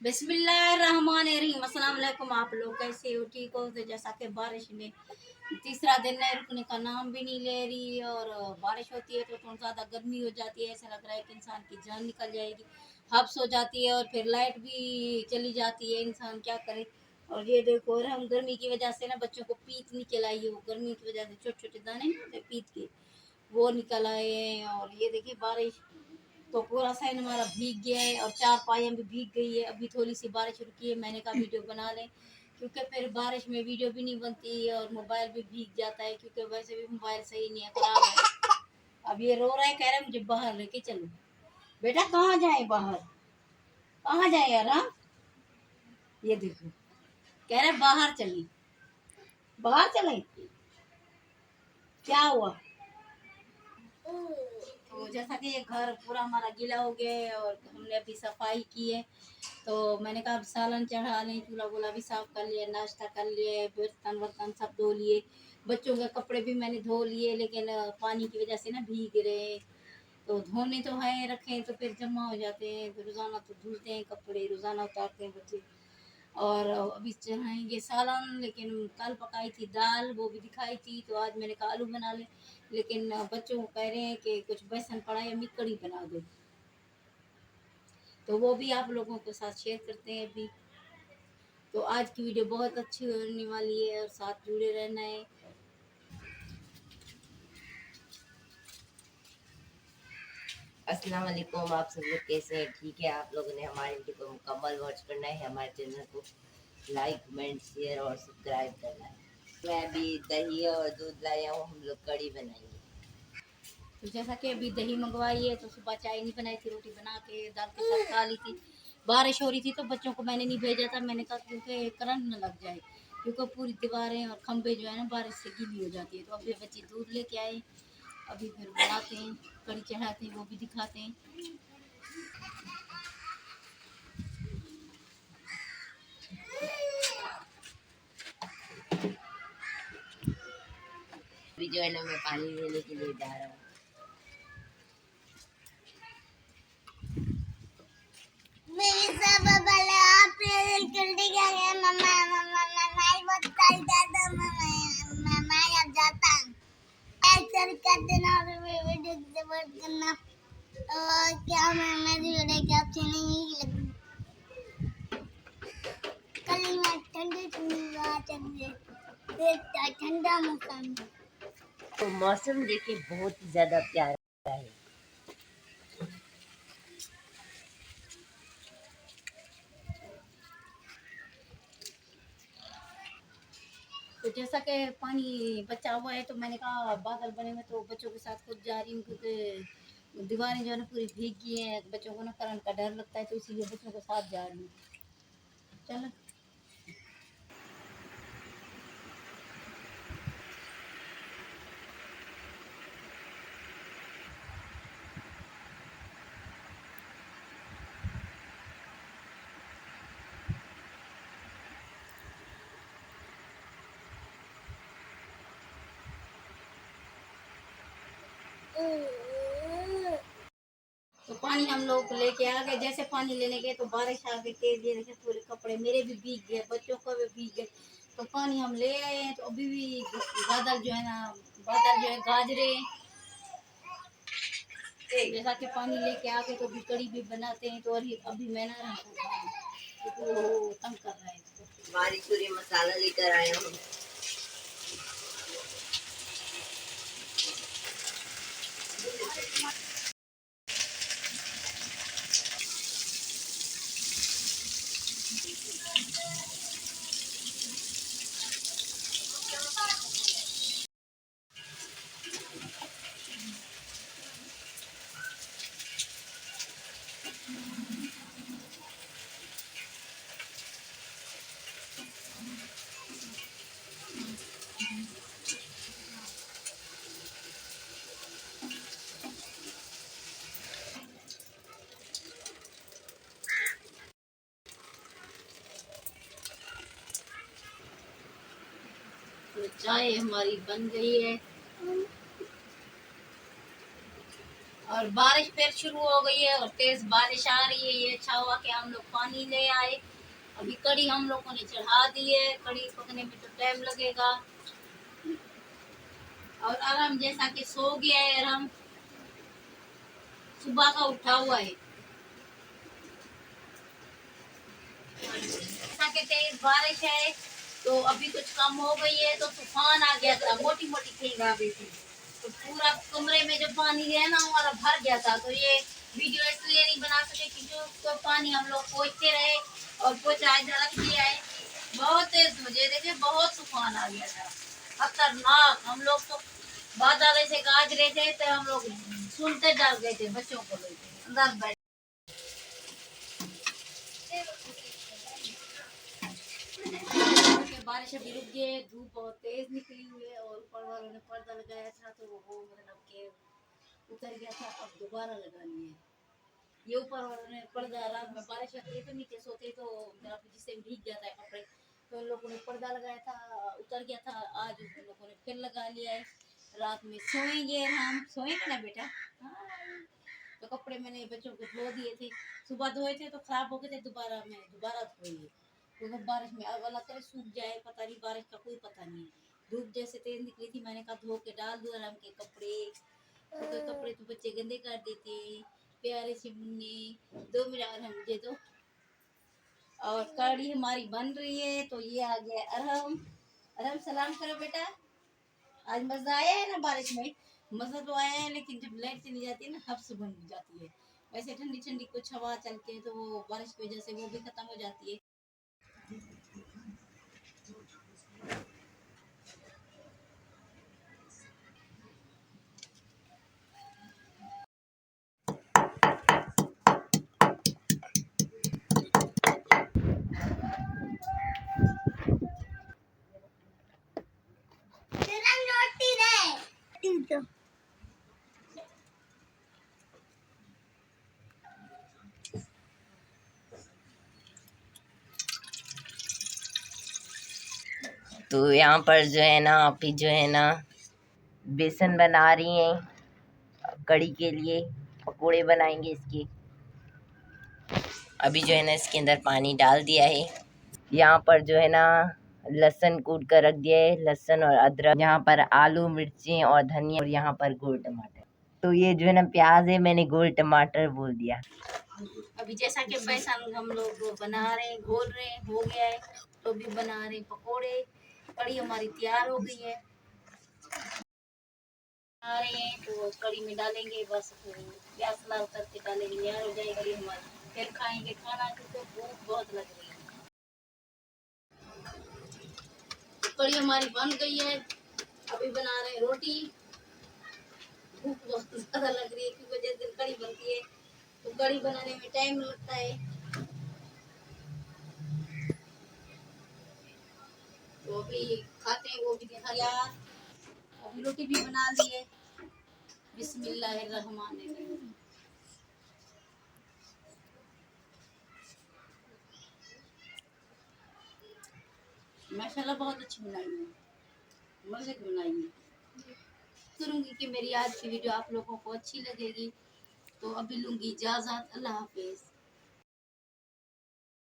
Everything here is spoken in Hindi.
बिस्मिल्लाहिर्रहमानिर्रहीम। अस्सलाम वालेकुम। आप लोग कैसे हो? ठीक हो? तो जैसा कि बारिश ने तीसरा दिन है, रुकने का नाम भी नहीं ले रही। और बारिश होती है तो थोड़ा ज़्यादा गर्मी हो जाती है, ऐसा लग रहा है कि इंसान की जान निकल जाएगी। हब्स हो जाती है और फिर लाइट भी चली जाती है, इंसान क्या करे। और ये देखो, और हम गर्मी की वजह से ना बच्चों को पीत निकल आई हो, गर्मी की वजह से छोटे छोटे दाने नहीं होते पीत के, वो निकल आए हैं। और ये देखिए बारिश तो पूरा साइन हमारा भीग गया है और चार पाया भी भीग गई है। अभी थोड़ी सी बारिश रुकी है, मैंने कहा वीडियो बना लें, क्योंकि फिर बारिश में वीडियो भी नहीं बनती और मोबाइल भी भीग जाता है, क्योंकि वैसे भी मोबाइल सही नहीं है, खराब है। अब ये रो रहा है, कह रहा है मुझे बाहर लेके चलो। बेटा कहाँ जाए बाहर, कहाँ जाए यार? हाँ, ये देखो, कह रहा है बाहर चली, बाहर चले। क्या हुआ? तो जैसा कि ये घर पूरा हमारा गीला हो गया है और हमने अभी सफाई की है, तो मैंने कहा अब सालन चढ़ा लें, चूल्हा वूल्हा भी साफ कर लिया, नाश्ता कर लिए, बर्तन वर्तन सब धो लिए। बच्चों के कपड़े भी मैंने धो लिए, लेकिन पानी की वजह से ना भीग रहे। तो धोने तो है रखे तो फिर जमा हो जाते हैं, तो रोज़ाना तो धुलते हैं कपड़े, रोज़ाना उतारते हैं बच्चे। और अभी चढ़ाएंगे सालन, लेकिन कल पकाई थी दाल, वो भी दिखाई थी, तो आज मैंने कहा आलू बना ले। लेकिन बच्चों को कह रहे हैं कि कुछ बेसन पड़ा है, अम्मी कड़ी बना दो, तो वो भी आप लोगों के साथ शेयर करते हैं अभी। तो आज की वीडियो बहुत अच्छी होने वाली है और साथ जुड़े रहना है। अस्सलाम वालेकुम। आप सब लोग कैसे हैं? ठीक है। आप लोगों ने हमारे वीडियो को मुकम्मल वॉच करना है, हमारे चैनल को लाइक कमेंट शेयर और सब्सक्राइब करना है। मैं अभी दही और दूध लाया हूँ, हम लोग कड़ी बनाएंगे। तो जैसा कि अभी दही मंगवाई है, तो सुबह चाय नहीं बनाई थी, रोटी बना के दाल के साथ खा ली थी। बारिश हो रही थी तो बच्चों को मैंने नहीं भेजा था, मैंने कहा क्योंकि करंट न लग जाए, क्योंकि पूरी दीवारें और खंभे जो है ना बारिश से गीली हो जाती है। तो अभी बच्चे दूध लेके आए, अभी फिर बनाते हैं, कड़ी चढ़ाते हैं, वो भी दिखाते हैं। अभी जो है ना मैं पानी लेने के लिए जा रहा हूँ। कर देना और वीडियो सपोर्ट करना। और क्या मैं मेरी वीडियो क्या अच्छी नहीं लगी? कल मैं ठंडी ठंडी ठंडा मौसम, तो मौसम देखिए बहुत ही ज्यादा प्यारा है। तो जैसा कि पानी बचा हुआ है, तो मैंने कहा बादल बने हुए, तो बच्चों के साथ खुद जा रही हूँ, क्योंकि दीवारें जो है ना पूरी भीग गई हैं, बच्चों को ना करंट का डर लगता है, तो इसीलिए बच्चों के साथ जा रही हूँ। चलो। तो पानी हम लोग लेके आ गए, जैसे पानी लेने गए तो बारिश आ गई तेज, ये देखे पूरे कपड़े मेरे भी भीग गए, बच्चों को भी भीग गए। तो पानी हम ले आए हैं, तो अभी भी बादल जो है ना, बादल जो है गाजरे, जैसा कि पानी लेके आ गए तो अभी कड़ी भी बनाते हैं। तो अभी मैं ना क्योंकि वो तंग कर रहा है इसको। बारीक सूर्य मसाला लेकर आया हूँ। तो चाय हमारी बन गई है और बारिश फिर शुरू हो गई है और तेज बारिश आ रही है। ये अच्छा हुआ कि हम लोग पानी ले आए। अभी कड़ी हम लोगों ने चढ़ा दी है, कड़ी पकने में तो टाइम लगेगा। और आराम जैसा कि सो गया है, आराम सुबह का उठा हुआ है। जैसा कि तेज बारिश है तो अभी कुछ कम हो गई है, तो तूफान आ गया था, मोटी मोटी खेल आ गई थी, तो पूरा कमरे में जो पानी है ना हमारा भर गया था। तो ये वीडियो इसलिए नहीं बना सके कि जो तो पानी हम लोग पोंछते रहे और पोंछा इधर रख दिया है। बहुत तेज मुझे देखे, बहुत तूफान आ गया था, खतरनाक। हम लोग तो बादल ऐसे गाज रहे थे तो हम लोग सुनते डर गए थे, बच्चों को लेके अंदर बैठ। बारिश अभी रुक गई है, धूप बहुत तेज निकली हुई है और ऊपर वालों ने पर्दा लगाया था तो वो मतलब के उतर गया था, अब दोबारा लगा लिए। ये ऊपर वालों ने पर्दा, रात में बारिश आती है तो नीचे सोते तो मतलब जिससे भीग जाता है कपड़े, तो उन लोगों ने पर्दा लगाया था, उतर गया था। आज उन लोगों ने फिर लगा लिया है। रात में सोएंगे, हम सोएंगे ना बेटा। हाँ। तो कपड़े मैंने बच्चों को धो दिए थे, सुबह धोए थे तो खराब हो गए थे, दोबारा मैं दोबारा धोए। तो बारिश में अब अल्लाह करे सूख जाए, पता नहीं, बारिश का कोई पता नहीं। धूप जैसे तेज निकली थी, मैंने कहा धो के डाल दूं आराम के कपड़े, तो कपड़े तो बच्चे गंदे कर देते हैं। प्यारे से मुन्ने दो मिनट और मुझे दो। और कढ़ी हमारी बन रही है, तो ये आ गया अरहम। अरहम सलाम करो बेटा। आज मजा आया है ना बारिश में? मजा तो आया है, लेकिन जब लाइट चली जाती है ना हब्स बन जाती है। वैसे ठंडी ठंडी कुछ हवा चलती है तो वो बारिश की वजह से वो भी खत्म हो जाती है। तो यहाँ पर जो है ना अभी जो है ना बेसन बना रही हैं कड़ी के लिए, पकोड़े बनाएंगे इसके। अभी जो है ना इसके अंदर पानी डाल दिया है। यहाँ पर जो है ना लहसुन कूट कर रख दिया है, लहसुन और अदरक। यहाँ पर आलू, मिर्ची और धनिया, और यहाँ पर गोल टमाटर। तो ये जो है ना प्याज है, मैंने गोल टमाटर बोल दिया। अभी जैसा कि बेसन हम लोग बना रहे हैं, घोल रहे हैं, हो गया है, तो भी बना रहे हैं पकोड़े। कड़ी हमारी तैयार हो गई है, बना रहे हैं तो कड़ी में डालेंगे, बस प्याज लाल करके डालेंगे, तैयार हो जाएगी कड़ी हमारी। फिर खाएंगे खाना, क्योंकि भूख बहुत लग रही है। कड़ी हमारी बन गई है, अभी बना रहे हैं रोटी। भूख बहुत ज्यादा लग रही है, क्योंकि जिस दिन कड़ी बनती है तो कड़ी बनाने में टाइम लगता है। तो अभी खाते हैं, वो भी दिखा यार। अभी रोटी भी बना ली है। बिस्मिल्लाहिर्रहमानिर्रहीम। माशाल्लाह बहुत अच्छी बनाई है, मजे की बनाई है। करूंगी कि मेरी आज की वीडियो आप लोगों को अच्छी लगेगी। तो अभी लूंगी इजाजत, अल्लाह हाफिज।